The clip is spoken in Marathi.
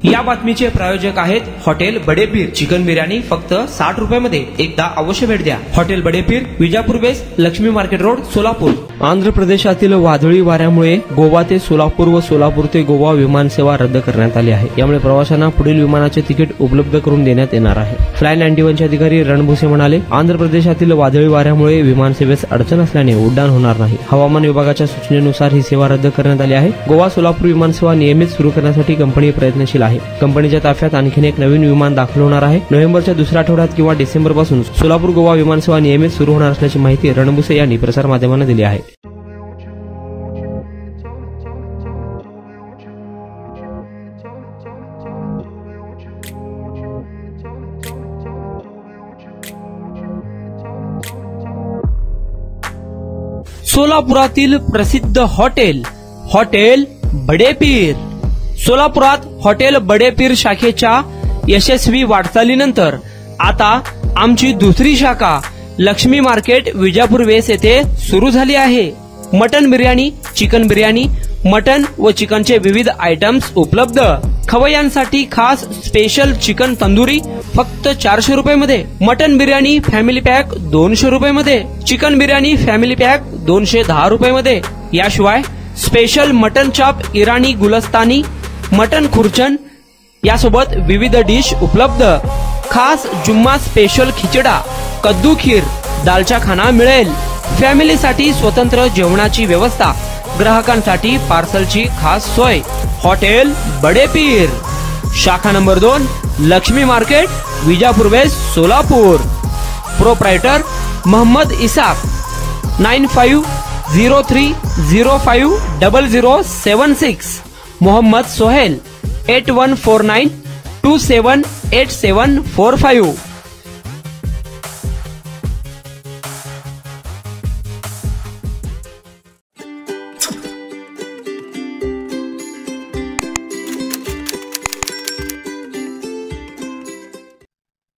या बातमीचे प्रायोजक आहेत हॉटेल बडेपीर। चिकन बिर्याणी फक्त 60 रुपयामध्ये। एकदा अवश्य भेट द्या। Hotel Badepir, Vijapur base, Lakshmi market road, Solapur. Andhra प्रदेशातील वादळी वाऱ्यामुळे गोवा ते सोलापूर व सोलापूर ते गोवा विमान सेवा रद्द करण्यात आली आहे। यामुळे प्रवाशांना पुढील विमानाचे तिकीट उपलब्ध करून देण्यात येणार आहे। फ्लाय 91चे अधिकारी रणभूसे म्हणाले, आंध्र प्रदेशातील वादळी वाऱ्यामुळे विमान सेवेस अडचण असल्याने उड्डाण होणार नाही। हवामान विभागाच्या सूचनेनुसार ही सेवा रद्द करण्यात आली आहे। गोवा सोलापूर विमान सेवा नियमित सुरू करण्यासाठी कंपनी प्रयत्नशील आहे। कंपनीच्या ताफ्यात आणखी एक नवीन विमान दाखल होणार आहे। नोव्हेंबरच्या दुसऱ्या आठवड्यात किंवा डिसेंबर पासून सोलापूर गोवा विमान सेवा नियमित सुरू होणार असल्याची माहिती रणभूसे यांनी प्रसारमाध्यमांना दिली आहे। सोलापुरातील प्रसिद्ध हॉटेल बडेपीर। सोलापुरात हॉटेल बडेपीर शाखेच्या यशस्वी वाटचालीनंतर आता आमची दुसरी शाखा लक्ष्मी मार्केट विजापूर वेस येथे सुरू झाली आहे। Mutton biryani, chicken biryani, mutton व चिकनचे विविध आयटम्स उपलब्ध। खवय्यांसाठी खास स्पेशल चिकन तंदुरी फक्त 400 रुपयामध्ये। मटन बिर्याणी फॅमिली पॅक 200 रुपयामध्ये। चिकन बिर्याणी फॅमिली पॅक 210 रुपयामध्ये। याशिवाय स्पेशल मटन चाप, इराणी गुलस्तानी, मटन खुर्चन यासोबत विविध डिश उपलब्ध। खास जुम्मा स्पेशल खिचडा, कद्दू खीर, दालचा खाना मिळेल। फॅमिलीसाठी स्वतंत्र जेवणाची व्यवस्था, ग्राहकांसाठी पार्सलची खास सोय। हॉटेल बडेपीर, शाखा number 2, Lakshmi market, Vijapur west, Solapur. Proprietor Mohammed Ishaq, 9503050076। Mohammed Sohail, 8149278745।